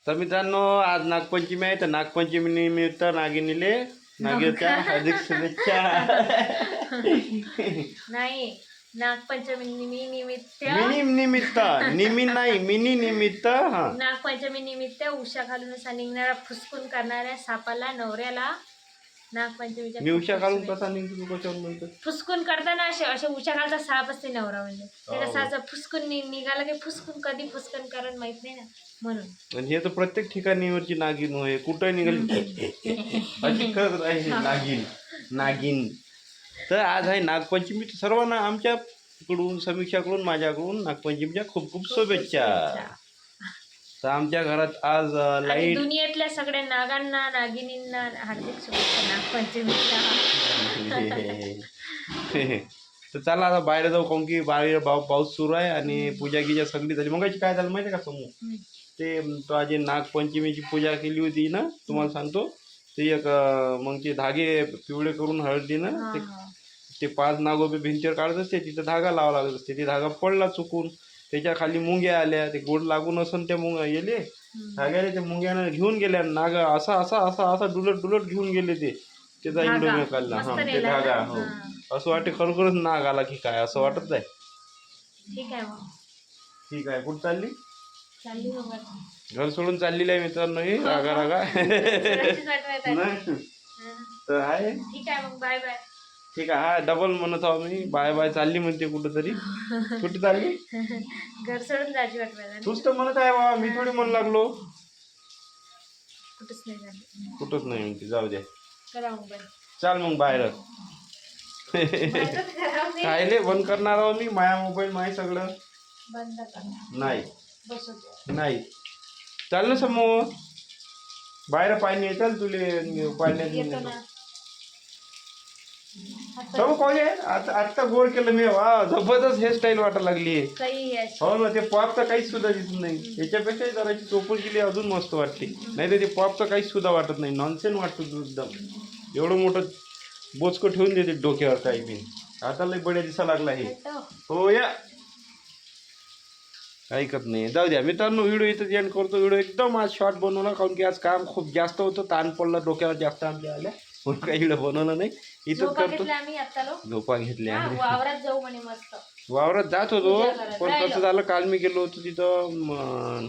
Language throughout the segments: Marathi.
तर मित्रांनो आज नागपंचमी आहे तर नागपंचमी निमित्त नागिनीले नागेच्या हार्दिक शुभेच्छा. नाही नागपंचमी निमित्त मिनी निमित्त निमी नाही मिनी निमित्त. हा नागपंचमी निमित्त उषा घालून असा निघणारा फुसकून करणाऱ्या सापाला नवऱ्याला नागपंचमीच्या मी उषा घालून कसा निघतो तू कशावर म्हणतो. फुसकून करताना असे उषा घालता साप असते नवरा म्हणजे ते कसं असं फुसकून निघाला की फुसकून कधी फुसकून कारण माहित नाही ना म्हणून. आणि हे तर प्रत्येक ठिकाणीवरची नागिन होय कुठं निघाली अशी करत आहे नागिन नागिन. तर आज आहे नागपंचमी. सर्वांना आमच्याकडून समीक्षाकडून माझ्याकडून नागपंचमीच्या खूप खूप शुभेच्छा. तर आमच्या घरात आज आणि लाईट दुनियेतल्या सगळ्या नागांना नागिनींना हार्दिक शुभेच्छा नागपंचमीच्या. तर चला आता बाहेर जाऊ काऊन की बाहेर पाऊस सुरू आहे आणि पूजा गिजा सगळी झाली. मग काय झालं माहिती आहे का समूह ते तो आज नागपंचमीची पूजा केली होती ना तुम्हाला सांगतो. ते एक मग ते धागे पिवळे करून हळदीनं ते 5 नागोबे भिंतीवर काढत असते तिथं धागा लावा लागत असते. ते धागा पडला चुकून त्याच्या खाली मुंग्या आल्या. ते गोड लागून असन त्या येले धाग्याने ते मुंग्यानं घेऊन गेल्या. नाग असा असा असा असा डुलट डुलट घेऊन गेले ते त्याचा इंडो काढला. हा ते धागा हो असं वाटते खरोखरच नाग आला की काय असं वाटत आहे. ठीक आहे मग ठीक आहे कुठं चालली चालली घर सोडून चाललेली आहे मित्रांनो ही रागा रागा. तर आहे ठीक आहे मग बाय बाय. ठीक आहे. हा डबल म्हणत आहो मी बाय बाय चालली म्हणते कुठं तरी. कुठे चालली घर सोडून जायची वाटवायला तूच तर म्हणत आहे बाबा मी थोडी म्हणू लागलो. कुठंच नाही झालं कुठंच नाही म्हणते जाऊ द्या करा मग बाय. चाल मग बाहेर. कायले बंद करणार आहो मी माया मोबाईल माय सगळं बंद करा नाही बसू नाही. चाल ना समोर बाहेर पाणी येतात तुले पाण्यात सर्व पाहुणे आता गोड केलं मी. वा जबरदस्त हेअरस्टाईल वाटायला लागली. काही हो ना ते पॉपचं काहीच सुद्धा दिसत नाही. याच्यापेक्षा जराची चोपड केली अजून मस्त वाटते. नाही तर ते पॉपचं काहीच सुद्धा वाटत नाही. नॉनसेन वाटतो तू एकदम. एवढं मोठं बोचकं ठेवून देते डोक्यावर काही बी. आता लय बड्या दिसा लागला हे. हो या ऐकत नाही. जाऊ द्या मित्रांनो व्हिडिओ इथं एंड करतो. व्हिडिओ एकदम आज शॉर्ट बनवला कारण की आज काम खूप जास्त होतं. ताण पडला डोक्यावर जास्त आमच्या आल्या म्हणून काही व्हिडिओ बनवलं नाही. इथं करतो झोपा घेतल्या. वावरात जाऊ म्हणे मस्त. वावरात जात होतो पण कसं झालं काल मी गेलो होतो तिथं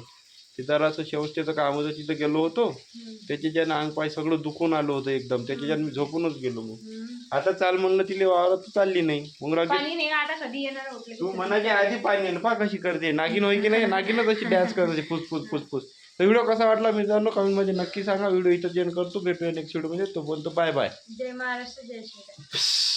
जरासं शेवटचं काम होतं तिथं गेलो होतो. त्याच्याच्यानं अंग पाय सगळं दुखून आलं होतं एकदम. त्याच्याच्यानं मी झोपूनच गेलो. मग आता चाल म्हणलं तिला वावरात चालली नाही. मग तू म्हणायच्या आधी पाणी पा कशी करते नागिन होई की नाही. नागिनच अशी डॅन्स करते फुसफुस फुसफुस. तर व्हिडिओ कसा वाटला मित्रांनो कमेंटमध्ये नक्की सांगा. व्हिडिओ इथं जेन करतो भेटूया नेक्स्ट व्हिडिओ मध्ये. तो बोलतो बाय बाय. जय महाराष्ट्र जय श्रीराम.